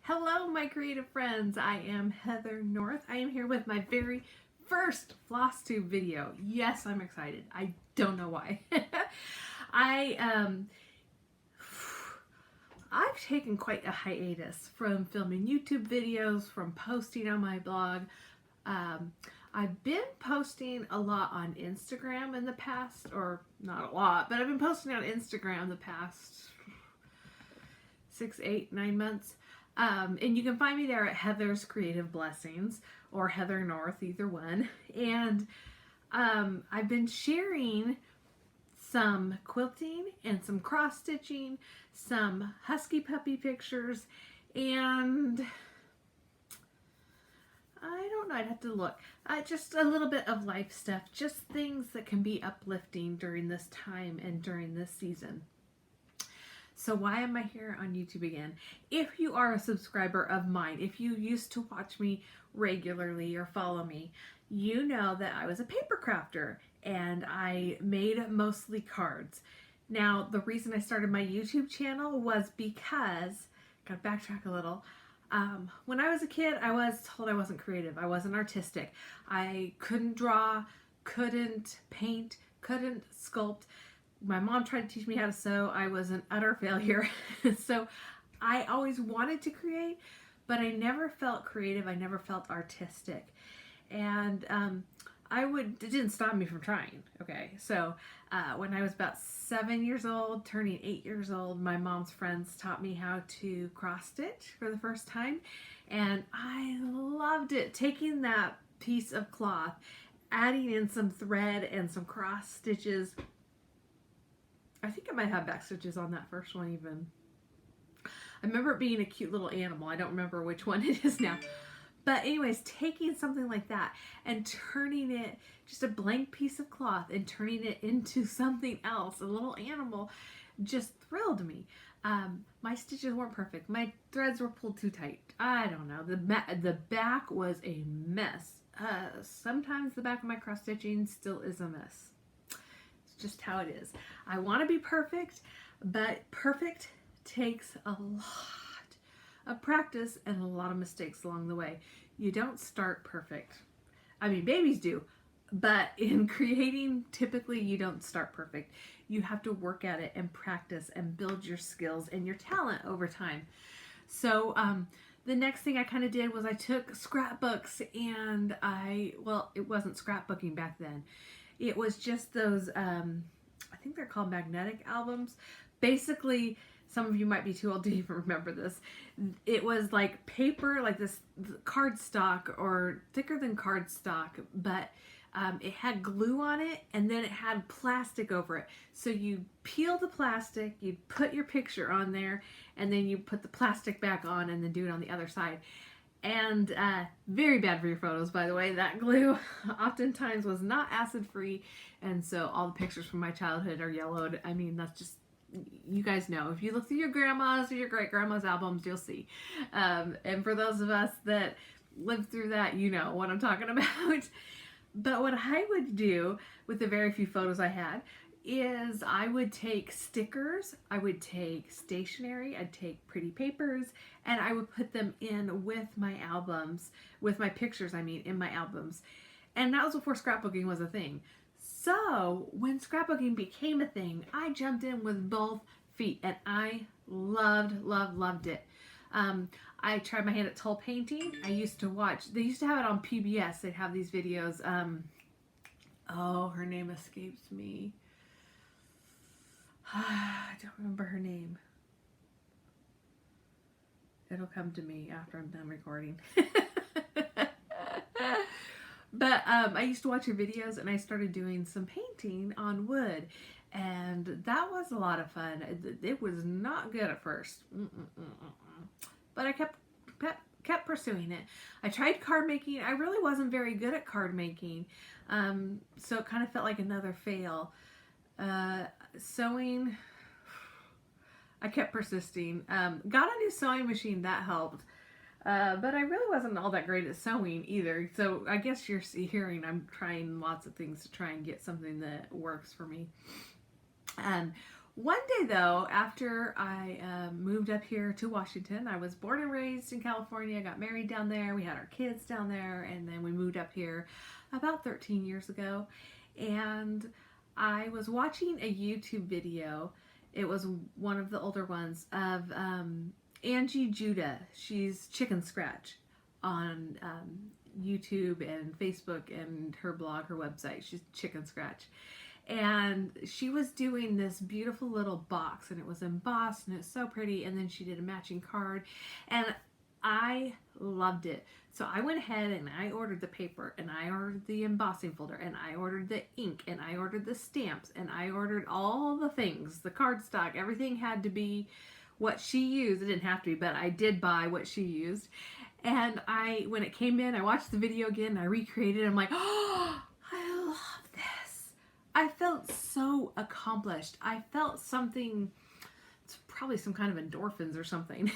Hello, my creative friends. I am Heather North. I am here with my very first floss tube video. Yes, I'm excited. I don't know why. I I've taken quite a hiatus from filming YouTube videos, from posting on my blog. I've been posting a lot on Instagram in the past, or not a lot, but I've been posting on Instagram the past 6, 8, 9 months. And you can find me there at Heather's Creative Blessings or Heather North, either one. And I've been sharing some quilting and some cross stitching, some husky puppy pictures, and I don't know, I'd have to look. Just a little bit of life stuff, just things that can be uplifting during this time and during this season. So why am I here on YouTube again? If you are a subscriber of mine, if you used to watch me regularly or follow me, you know that I was a paper crafter and I made mostly cards. Now, the reason I started my YouTube channel was because, gotta backtrack a little, when I was a kid, I was told I wasn't creative, I wasn't artistic. I couldn't draw, couldn't paint, couldn't sculpt. My mom tried to teach me how to sew. I was an utter failure. So I always wanted to create, but I never felt creative. I never felt artistic. And it didn't stop me from trying. Okay, so when I was about 7 years old, turning 8 years old, my mom's friends taught me how to cross stitch for the first time. And I loved it. Taking that piece of cloth, adding in some thread and some cross stitches. I think I might have back stitches on that first one even. I remember it being a cute little animal. I don't remember which one it is now. But anyways, taking something like that and turning it, just a blank piece of cloth, and turning it into something else, a little animal, just thrilled me. My stitches weren't perfect. My threads were pulled too tight. I don't know. The back was a mess. Sometimes the back of my cross stitching still is a mess. Just how it is. I want to be perfect, but perfect takes a lot of practice and a lot of mistakes along the way. You don't start perfect. I mean, babies do, but in creating, typically you don't start perfect. You have to work at it and practice and build your skills and your talent over time. So the next thing I kind of did was I took scrapbooks and it wasn't scrapbooking back then. It was just those, I think they're called magnetic albums. Basically, some of you might be too old to even remember this. It was like paper, like this cardstock or thicker than cardstock, but it had glue on it and then it had plastic over it. So you peel the plastic, you put your picture on there, and then you put the plastic back on and then do it on the other side. And very bad for your photos, by the way. That glue oftentimes was not acid free, and so all the pictures from my childhood are yellowed. I mean, that's just, you guys know. If you look through your grandma's or your great grandma's albums, you'll see. And for those of us that lived through that, you know what I'm talking about. But what I would do with the very few photos I had is I would take stickers, I would take stationery, I'd take pretty papers, and I would put them in with my albums, with my pictures, in my albums. And that was before scrapbooking was a thing. So when scrapbooking became a thing, I jumped in with both feet, and I loved it. I tried my hand at tulle painting. I used to watch, they used to have it on PBS. They'd have these videos. Her name escapes me. I don't remember her name. It'll come to me after I'm done recording. But I used to watch her videos, and I started doing some painting on wood, and that was a lot of fun. It was not good at first, but I kept pursuing it. I tried card making. I really wasn't very good at card making, so it kind of felt like another fail. Sewing, I kept persisting. Got a new sewing machine, that helped. But I really wasn't all that great at sewing either. So I guess you're hearing I'm trying lots of things to try and get something that works for me. One day though, after I moved up here to Washington, I was born and raised in California, got married down there, we had our kids down there, and then we moved up here about 13 years ago. And I was watching a YouTube video. It was one of the older ones of Angie Juda. She's Chicken Scratch on YouTube and Facebook and her blog, her website. She's Chicken Scratch. And she was doing this beautiful little box, and it was embossed and it was so pretty, and then she did a matching card, and I loved it. So I went ahead and I ordered the paper, and I ordered the embossing folder, and I ordered the ink, and I ordered the stamps, and I ordered all the things, the cardstock. Everything had to be what she used. It didn't have to be, but I did buy what she used. And when it came in, I watched the video again, and I recreated it. I'm like, oh, I love this. I felt so accomplished. I felt something, it's probably some kind of endorphins or something,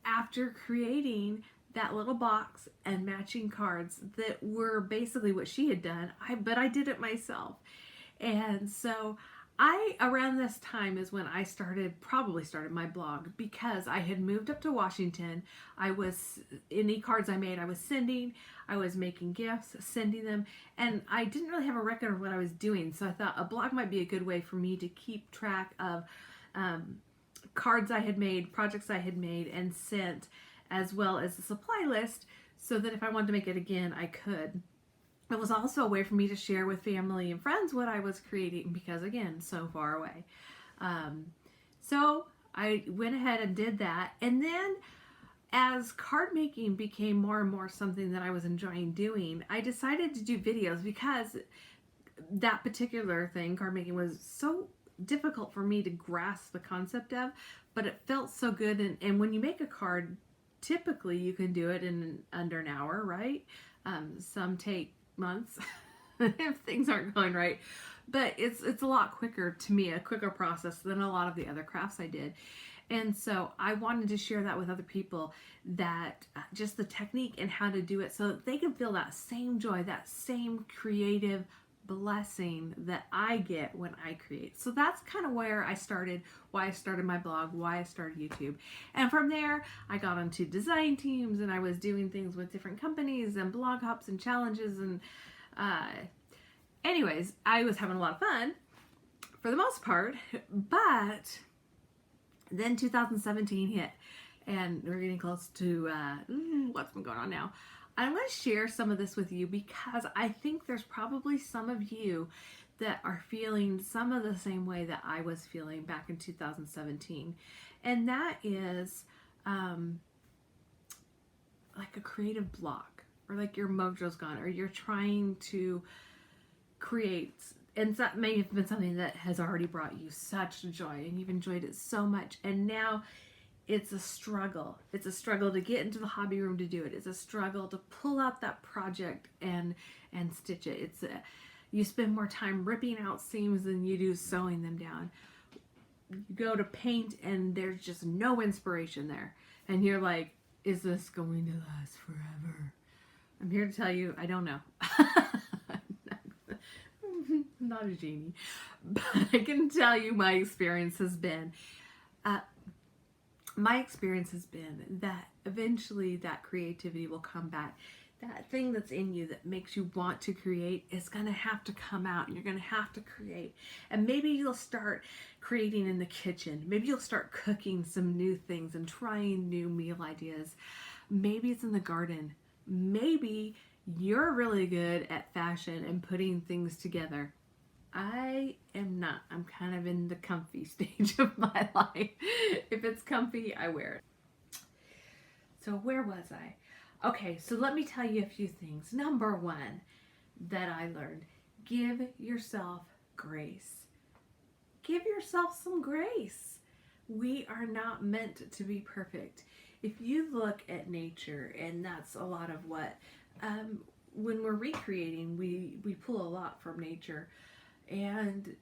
after creating that little box and matching cards that were basically what she had done, but I did it myself. And so around this time is when I probably started my blog, because I had moved up to Washington. Any cards I made, I was sending, I was making gifts, sending them, and I didn't really have a record of what I was doing. So I thought a blog might be a good way for me to keep track of cards I had made, projects I had made and sent, as well as the supply list, so that if I wanted to make it again, I could. It was also a way for me to share with family and friends what I was creating, because again, so far away. So I went ahead and did that. And then as card making became more and more something that I was enjoying doing, I decided to do videos, because that particular thing, card making, was so difficult for me to grasp the concept of, but it felt so good. And when you make a card, typically you can do it in under an hour, right? Some take months if things aren't going right, but it's a lot quicker, to me, a quicker process than a lot of the other crafts I did. And so I wanted to share that with other people, that just the technique and how to do it, so that they can feel that same joy, that same creative blessing that I get when I create. So that's kind of where I started, why I started my blog, why I started YouTube. And from there, I got onto design teams, and I was doing things with different companies and blog hops and challenges. And anyways, I was having a lot of fun for the most part. But then 2017 hit, and we're getting close to what's been going on now. I'm going to share some of this with you, because I think there's probably some of you that are feeling some of the same way that I was feeling back in 2017. And that is like a creative block, or like your mojo's gone, or you're trying to create. And that may have been something that has already brought you such joy, and you've enjoyed it so much. And now it's a struggle. It's a struggle to get into the hobby room to do it. It's a struggle to pull out that project and stitch it. You spend more time ripping out seams than you do sewing them down. You go to paint, and there's just no inspiration there. And you're like, is this going to last forever? I'm here to tell you, I don't know. I'm not a genie. But I can tell you my experience has been that eventually that creativity will come back. That thing that's in you that makes you want to create is going to have to come out, and you're going to have to create. And maybe you'll start creating in the kitchen. Maybe you'll start cooking some new things and trying new meal ideas. Maybe it's in the garden. Maybe you're really good at fashion and putting things together. I am not. I'm kind of in the comfy stage of my life. If it's comfy, I wear it. So where was I? Okay, so let me tell you a few things. Number one that I learned, give yourself grace. Give yourself some grace. We are not meant to be perfect. If you look at nature, and that's a lot of what, when we're recreating, we pull a lot from nature. And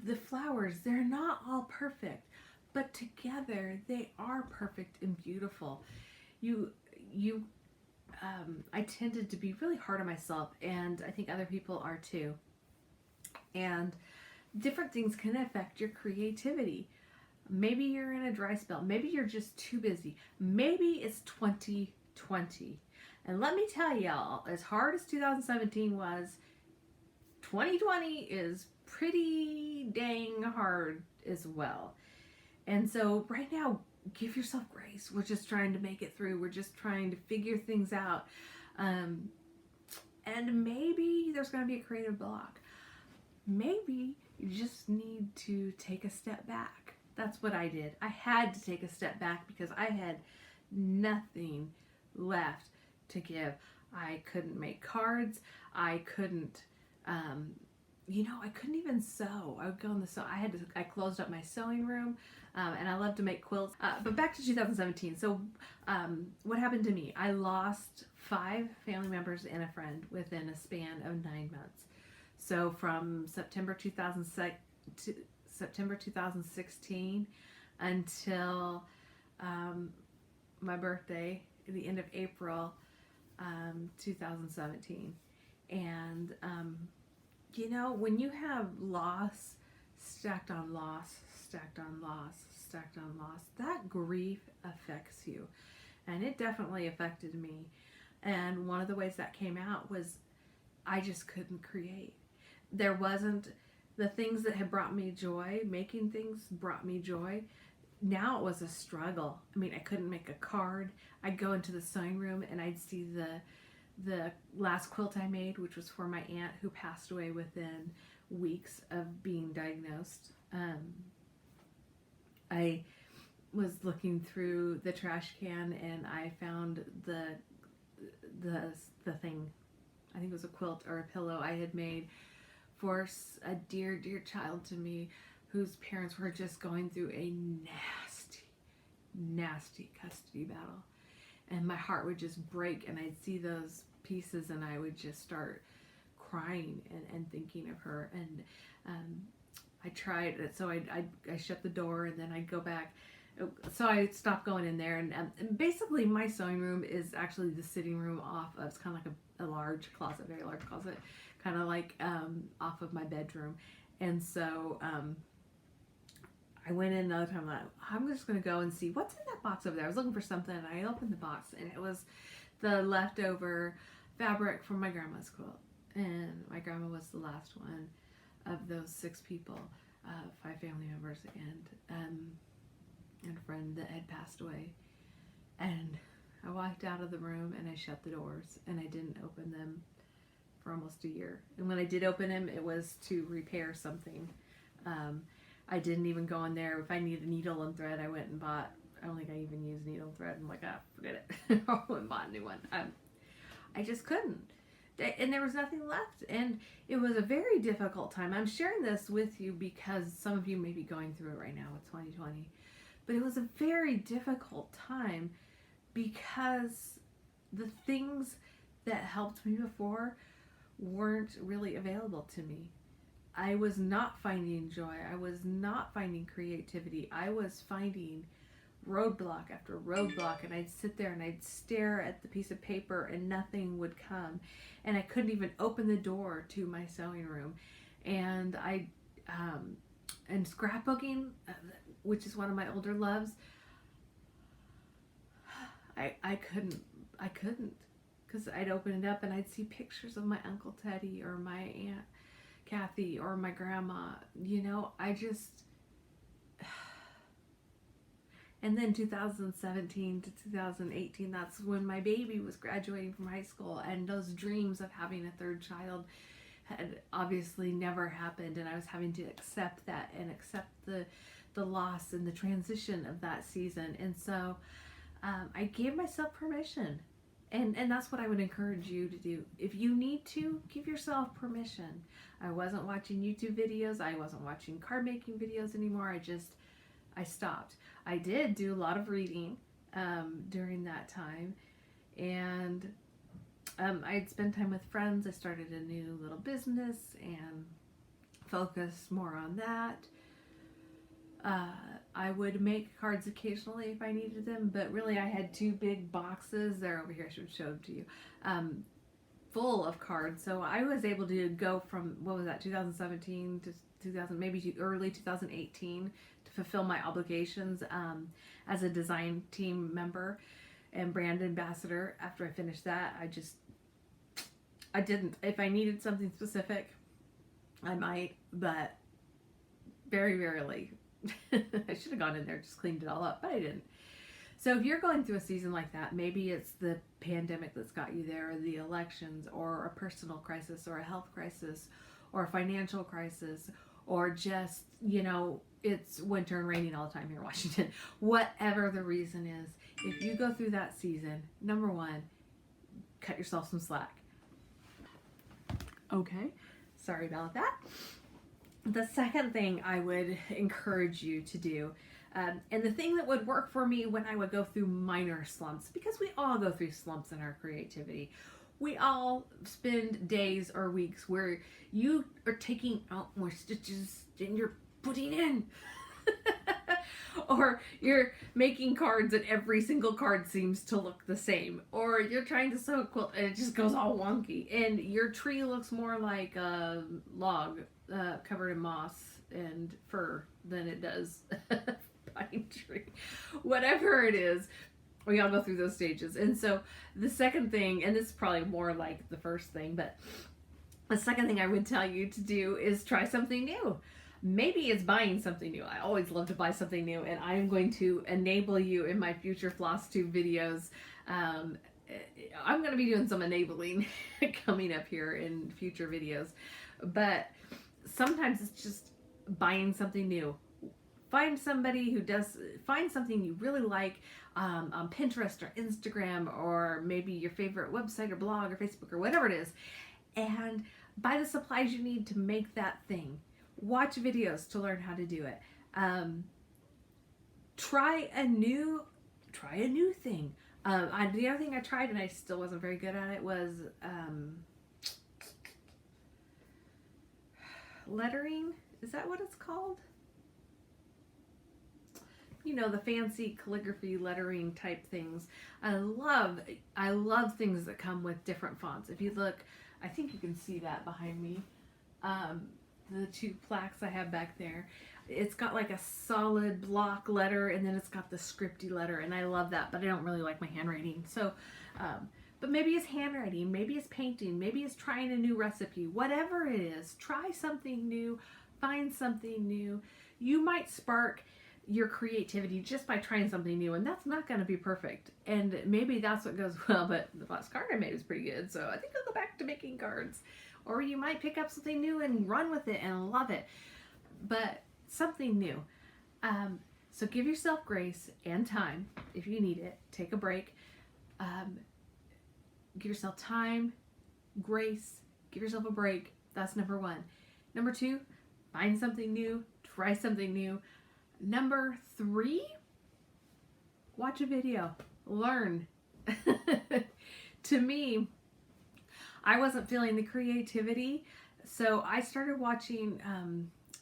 the flowers, they're not all perfect, but together they are perfect and beautiful. I tended to be really hard on myself, and I think other people are too. And different things can affect your creativity. Maybe you're in a dry spell. Maybe you're just too busy. Maybe it's 2020. And let me tell y'all, as hard as 2017 was, 2020 is pretty dang hard as well. And so right now, give yourself grace. We're just trying to make it through. We're just trying to figure things out. And maybe there's going to be a creative block. Maybe you just need to take a step back. That's what I did. I had to take a step back because I had nothing left to give. I couldn't make cards. I couldn't, I couldn't even sew. I would go in the sew. I closed up my sewing room, and I love to make quilts. But back to 2017. So, what happened to me? I lost 5 family members and a friend within a span of 9 months. So from September 2016 until my birthday, the end of April 2017. And when you have loss stacked on loss, stacked on loss, stacked on loss, that grief affects you. And it definitely affected me. And one of the ways that came out was I just couldn't create. There wasn't the things that had brought me joy. Making things brought me joy. Now it was a struggle. I mean, I couldn't make a card. I'd go into the sewing room and I'd see the last quilt I made, which was for my aunt who passed away within weeks of being diagnosed. I was looking through the trash can and I found the thing. I think it was a quilt or a pillow I had made for a dear, dear child to me whose parents were just going through a nasty, nasty custody battle. And my heart would just break and I'd see those pieces and I would just start crying and thinking of her. And I tried, so I shut the door and then I'd go back. So I stopped going in there, and basically my sewing room is actually the sitting room off of, it's kind of like a large closet, very large closet, kind of like off of my bedroom. And so I went in another time, I'm just going to go and see what's in that box over there. I was looking for something, and I opened the box, and it was the leftover fabric from my grandma's quilt. And my grandma was the last one of those 6 people, 5 family members, and a friend that had passed away. And I walked out of the room and I shut the doors and I didn't open them for almost a year. And when I did open them, it was to repair something. I didn't even go in there. If I needed a needle and thread, I went and bought. I don't think I even used needle and thread. I'm like, forget it. I went and bought a new one. I just couldn't. And there was nothing left. And it was a very difficult time. I'm sharing this with you because some of you may be going through it right now with 2020. But it was a very difficult time because the things that helped me before weren't really available to me. I was not finding joy. I was not finding creativity. I was finding roadblock after roadblock, and I'd sit there and I'd stare at the piece of paper and nothing would come. And I couldn't even open the door to my sewing room. And and scrapbooking, which is one of my older loves, I couldn't, because I'd open it up and I'd see pictures of my Uncle Teddy or my Aunt Kathy or my grandma, and then 2017 to 2018, that's when my baby was graduating from high school, and those dreams of having a 3rd child had obviously never happened, and I was having to accept that and accept the loss and the transition of that season. And so I gave myself permission, and that's what I would encourage you to do. If you need to, give yourself permission. I wasn't watching YouTube videos. I wasn't watching card making videos anymore. I stopped. I did do a lot of reading during that time, and I'd spend time with friends. I started a new little business and focused more on that. I would make cards occasionally if I needed them, but really I had 2 big boxes. They're over here, I should show them to you, full of cards. So I was able to go from, 2017 to maybe early 2018 to fulfill my obligations as a design team member and brand ambassador. After I finished that, I didn't. If I needed something specific, I might, but very rarely. I should have gone in there, just cleaned it all up, but I didn't. So if you're going through a season like that, maybe it's the pandemic that's got you there, or the elections, or a personal crisis, or a health crisis, or a financial crisis, or just, it's winter and raining all the time here in Washington. Whatever the reason is, if you go through that season, number one, cut yourself some slack. Okay, sorry about that. The second thing I would encourage you to do, and the thing that would work for me when I would go through minor slumps, because we all go through slumps in our creativity. We all spend days or weeks where you are taking out more stitches than you're putting in. Or you're making cards and every single card seems to look the same. Or you're trying to sew a quilt and it just goes all wonky. And your tree looks more like a log covered in moss and fur than it does a pine tree. Whatever it is, we all go through those stages. And so the second thing, and this is probably more like the first thing, but the second thing I would tell you to do is try something new. Maybe it's buying something new. I always love to buy something new, and I'm going to enable you in my future FlossTube videos. I'm going to be doing some enabling coming up here in future videos, but sometimes it's just buying something new. Find something you really like on Pinterest or Instagram, or maybe your favorite website or blog or Facebook or whatever it is, and buy the supplies you need to make that thing. Watch videos to learn how to do it. Try a new thing. The other thing I tried and I still wasn't very good at it was lettering. Is that what it's called? The fancy calligraphy lettering type things. I love things that come with different fonts. If you look, I think you can see that behind me. The two plaques I have back there, it's got like a solid block letter, and then it's got the scripty letter, and I love that, but I don't really like my handwriting. So, but maybe it's handwriting, maybe it's painting, maybe it's trying a new recipe. Whatever it is, try something new, find something new. You might spark your creativity just by trying something new, and that's not going to be perfect. And maybe that's what goes well, but the last card I made was pretty good, so I think I'll go back to making cards. Or you might pick up something new and run with it and love it. But something new. So give yourself grace and time if you need it. Take a break. Give yourself time, grace, give yourself a break. That's number one. Number two, find something new, try something new. Number three, watch a video, learn. To me, I wasn't feeling the creativity, so I started watching,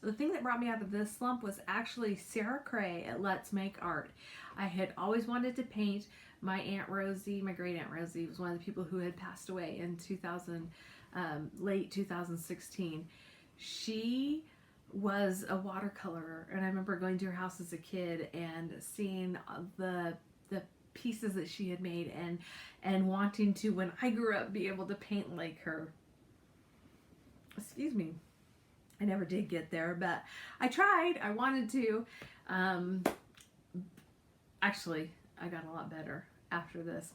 the thing that brought me out of this slump was actually Sarah Cray at Let's Make Art. I had always wanted to paint. My Aunt Rosie, my great Aunt Rosie, was one of the people who had passed away in late 2016. She was a watercolorer, and I remember going to her house as a kid and seeing the pieces that she had made and wanting to, when I grew up, be able to paint like her. Excuse me. I never did get there, but I tried. I wanted to. Actually, I got a lot better after this.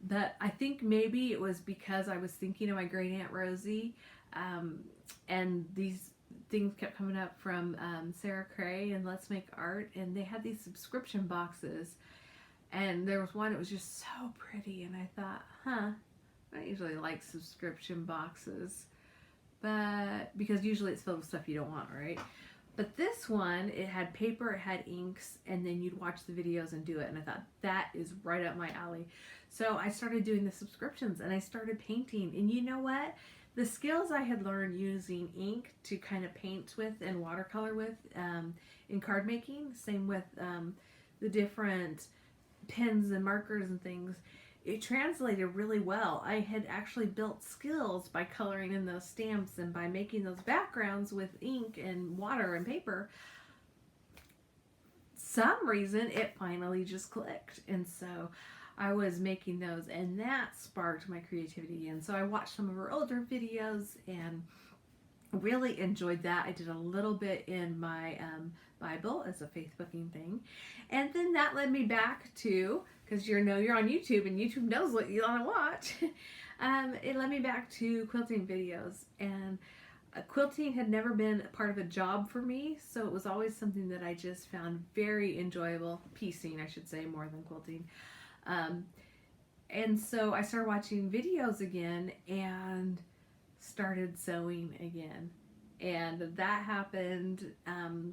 But I think maybe it was because I was thinking of my great Aunt Rosie, and these things kept coming up from Sarah Cray and Let's Make Art, and they had these subscription boxes. And there was one, it was just so pretty, and I thought, I don't usually like subscription boxes, but because usually it's filled with stuff you don't want, right? But this one, it had paper, it had inks, and then you'd watch the videos and do it, and I thought, that is right up my alley. So I started doing the subscriptions, and I started painting, and you know what? The skills I had learned using ink to kind of paint with and watercolor with in card making, same with the different pens and markers and things, it translated really well. I had actually built skills by coloring in those stamps and by making those backgrounds with ink and water and paper. Some reason it finally just clicked, and so I was making those, and that sparked my creativity. And so I watched some of her older videos and really enjoyed that. I did a little bit in my Bible as a faith booking thing, and then that led me back to, because you're on YouTube and YouTube knows what you want to watch. It led me back to quilting videos, and quilting had never been part of a job for me, so it was always something that I just found very enjoyable. Piecing, I should say, more than quilting. And so I started watching videos again and started sewing again. And that happened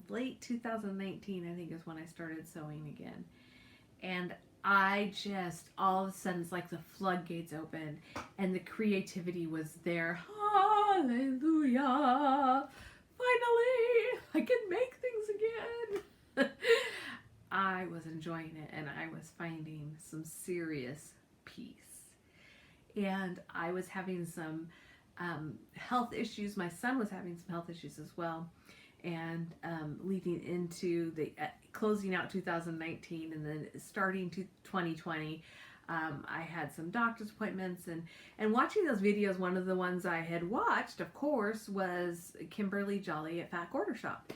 late 2019, I think, is when I started sewing again. And I just, all of a sudden, it's like the floodgates opened and the creativity was there. Hallelujah! Finally, I can make things again. I was enjoying it, and I was finding some serious peace. And I was having some health issues. My son was having some health issues as well. And leading into the closing out 2019 and then starting to 2020, I had some doctor's appointments, and watching those videos, one of the ones I had watched, of course, was Kimberly Jolly at Fat Quarter Shop.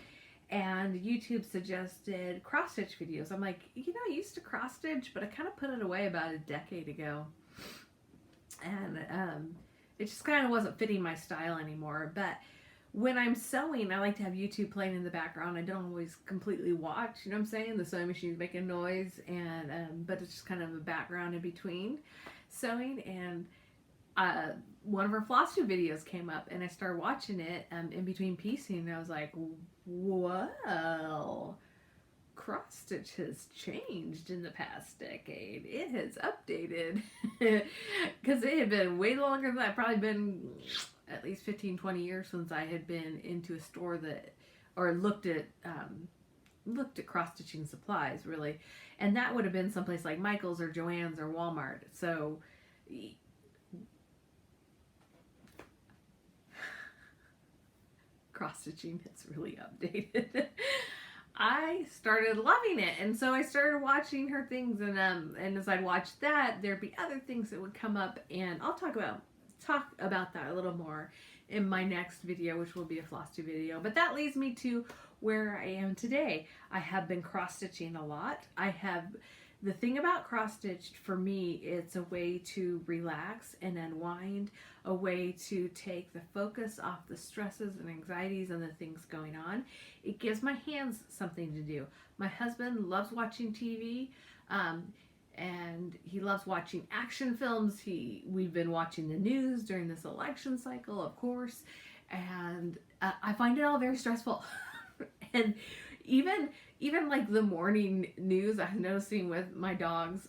And YouTube suggested cross-stitch videos. I'm like, I used to cross-stitch, but I kind of put it away about a decade ago. And it just kind of wasn't fitting my style anymore. But when I'm sewing, I like to have YouTube playing in the background. I don't always completely watch, you know what I'm saying? The sewing machine's making noise, and but it's just kind of a background in between sewing. And one of her floss tube videos came up, and I started watching it in between piecing, and I was like, well, cross stitch has changed in the past decade. It has updated, because it had been way longer than that. Probably been at least 15, 20 years since I had been into a store or looked at cross stitching supplies, really. And that would have been someplace like Michael's or Joann's or Walmart. So cross stitching has really updated. I started loving it, and so I started watching her things, and as I'd watch that, there'd be other things that would come up, and I'll talk about that a little more in my next video, which will be a floss tube video. But that leads me to where I am today. I have been cross stitching a lot. The thing about cross stitched for me, it's a way to relax and unwind, a way to take the focus off the stresses and anxieties and the things going on. It gives my hands something to do. My husband loves watching TV, and he loves watching action films. We've been watching the news during this election cycle, of course, and I find it all very stressful. And even like the morning news, I'm noticing with my dogs,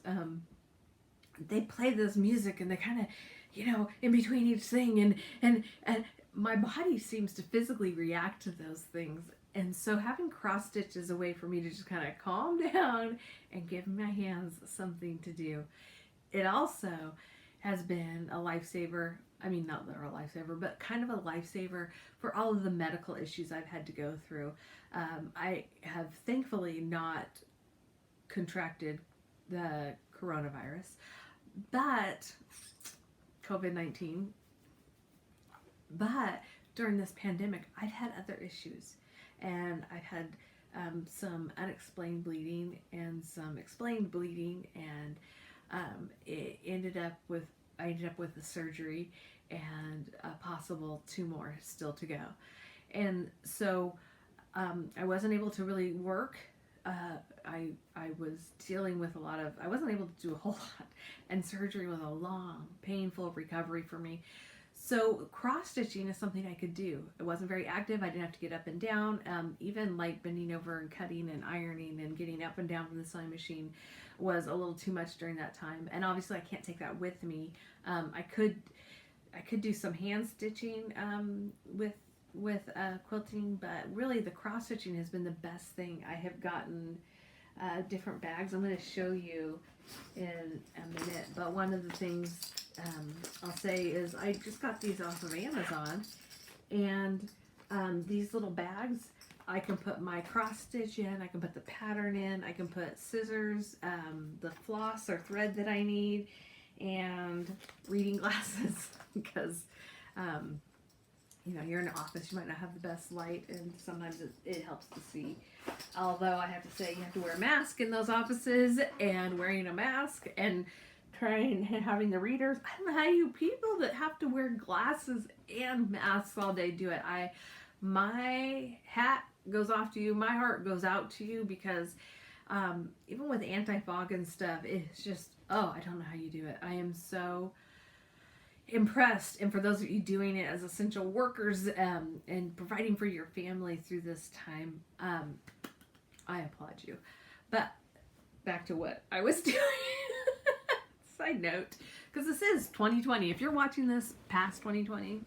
they play this music, and they kind of, in between each thing, and my body seems to physically react to those things. And so having cross stitch is a way for me to just kind of calm down and give my hands something to do. It also has been a lifesaver. I mean, not literal lifesaver, but kind of a lifesaver for all of the medical issues I've had to go through. I have thankfully not contracted the coronavirus, but COVID-19. But during this pandemic, I've had other issues, and I've had some unexplained bleeding and some explained bleeding, and I ended up with a surgery and a possible 2 more still to go. And so I wasn't able to really work. I was dealing with I wasn't able to do a whole lot, and surgery was a long, painful recovery for me. So cross stitching is something I could do. It wasn't very active. I didn't have to get up and down. Even like bending over and cutting and ironing and getting up and down from the sewing machine was a little too much during that time. And obviously I can't take that with me. I could do some hand stitching with quilting, but really the cross stitching has been the best thing I have gotten different bags. I'm going to show you in a minute. But one of the things I'll say is I just got these off of Amazon. And these little bags, I can put my cross stitch in, I can put the pattern in, I can put scissors, the floss or thread that I need, and reading glasses because, you know, you're in an office, you might not have the best light, and sometimes it helps to see. Although I have to say, you have to wear a mask in those offices, and wearing a mask and trying having the readers. I don't know how you people that have to wear glasses and masks all day do it. My hat goes off to you. My heart goes out to you because even with anti-fog and stuff, it's just, oh, I don't know how you do it. I am so impressed. And for those of you doing it as essential workers and providing for your family through this time, I applaud you. But back to what I was doing. Side note, because this is 2020. If you're watching this past 2020,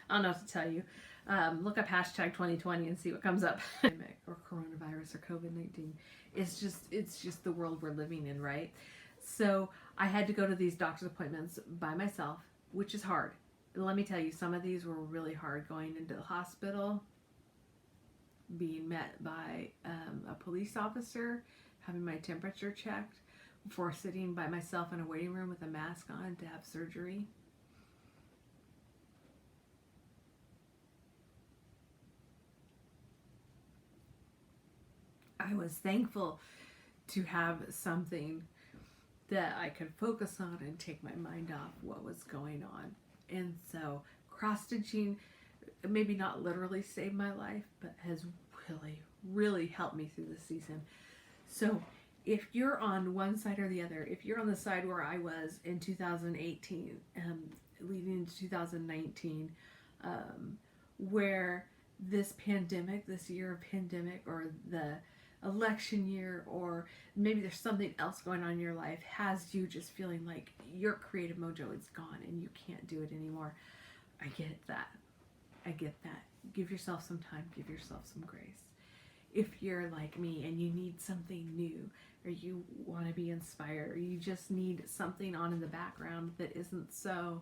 I don't know what to tell you. Look up hashtag 2020 and see what comes up. Or coronavirus or COVID-19. It's just the world we're living in, right? So I had to go to these doctor's appointments by myself, which is hard. Let me tell you, some of these were really hard. Going into the hospital, being met by a police officer, having my temperature checked, before sitting by myself in a waiting room with a mask on to have surgery. I was thankful to have something that I could focus on and take my mind off what was going on. And so cross-stitching maybe not literally saved my life, but has really, really helped me through this season. So if you're on one side or the other, if you're on the side where I was in 2018, leading into 2019, where this pandemic, this year of pandemic, or the election year, or maybe there's something else going on in your life, has you just feeling like your creative mojo is gone and you can't do it anymore. I get that. I get that. Give yourself some time. Give yourself some grace. If you're like me and you need something new, or you want to be inspired, or you just need something on in the background that isn't so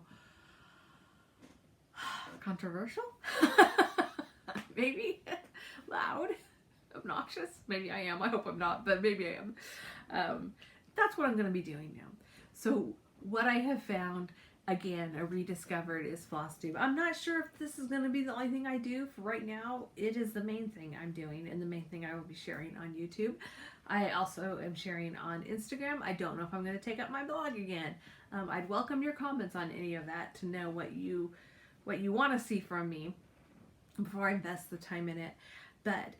controversial, maybe loud, obnoxious. Maybe I am. I hope I'm not, but maybe I am. That's what I'm going to be doing now. So what I have found, again, I rediscovered, is floss tube. I'm not sure if this is going to be the only thing I do. For right now, it is the main thing I'm doing and the main thing I will be sharing on YouTube. I also am sharing on Instagram. I don't know if I'm going to take up my blog again. I'd welcome your comments on any of that to know what you want to see from me before I invest the time in it. But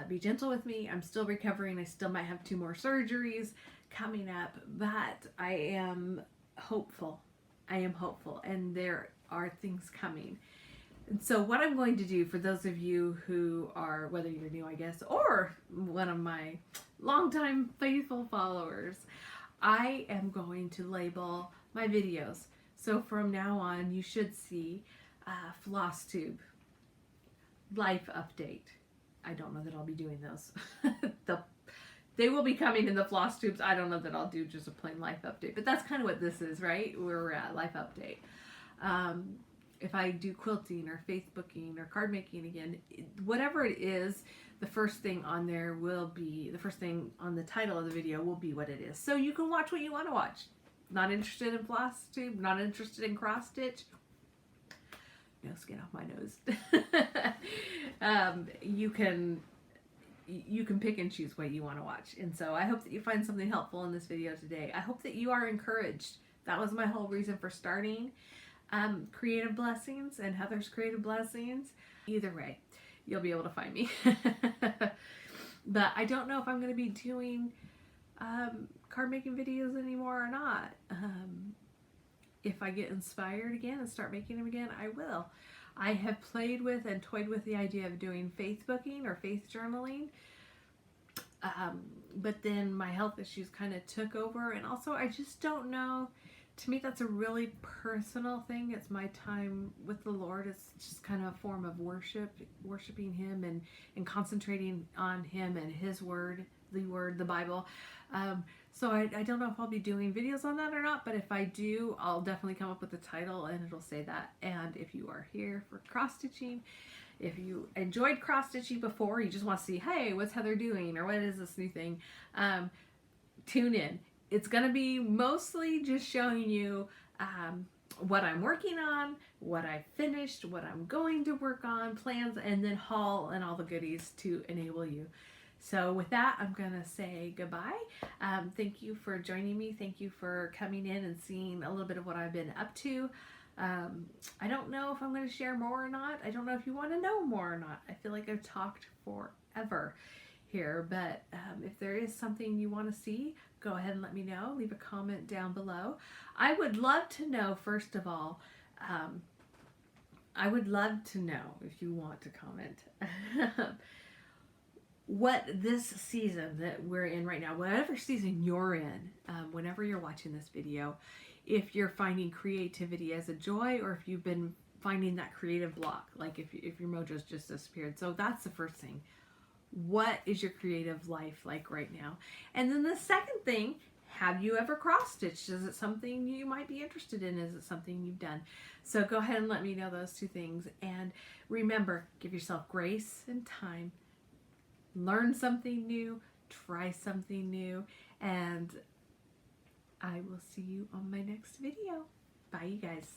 be gentle with me. I'm still recovering. I still might have 2 more surgeries coming up, but I am hopeful. I am hopeful, and there are things coming. And so what I'm going to do, for those of you who are, whether you're new, I guess, or one of my longtime faithful followers, I am going to label my videos. So from now on, you should see floss tube, life update. I don't know that I'll be doing those. They will be coming in the floss tubes. I don't know that I'll do just a plain life update, but that's kind of what this is, right? We're at life update. If I do quilting or Facebooking or card making again, whatever it is, the first thing on there will be, the first thing on the title of the video will be what it is. So you can watch what you want to watch. Not interested in floss tube, not interested in cross stitch, no, skin off my nose. You can pick and choose what you want to watch. And so I hope that you find something helpful in this video today. I hope that you are encouraged. That was my whole reason for starting Creative Blessings and Heather's Creative Blessings. Either way, you'll be able to find me. But I don't know if I'm going to be doing card making videos anymore or not. If I get inspired again and start making them again, I will. I have played with and toyed with the idea of doing Facebooking or faith journaling. But then my health issues kind of took over. And also, I just don't know. To me, that's a really personal thing. It's my time with the Lord. It's just kind of a form of worship, worshiping Him and concentrating on Him and His Word the word, the Bible. So I don't know if I'll be doing videos on that or not, but if I do, I'll definitely come up with a title and it'll say that. And if you are here for cross stitching, if you enjoyed cross stitching before, you just want to see, hey, what's Heather doing, or what is this new thing, tune in. It's going to be mostly just showing you what I'm working on, what I finished, what I'm going to work on, plans, and then haul and all the goodies to enable you. So with that, I'm going to say goodbye. Thank you for joining me. Thank you for coming in and seeing a little bit of what I've been up to. I don't know if I'm going to share more or not. I don't know if you want to know more or not. I feel like I've talked forever here, but if there is something you want to see, go ahead and let me know. Leave a comment down below. I would love to know, first of all, I would love to know, if you want to comment, what this season that we're in right now, whatever season you're in, whenever you're watching this video, if you're finding creativity as a joy, or if you've been finding that creative block, like if your mojo's just disappeared. So that's the first thing. What is your creative life like right now? And then the second thing, have you ever cross-stitched? Is it something you might be interested in? Is it something you've done? So go ahead and let me know those two things. And remember, give yourself grace and time. Learn something new, try something new, and I will see you on my next video. Bye, you guys.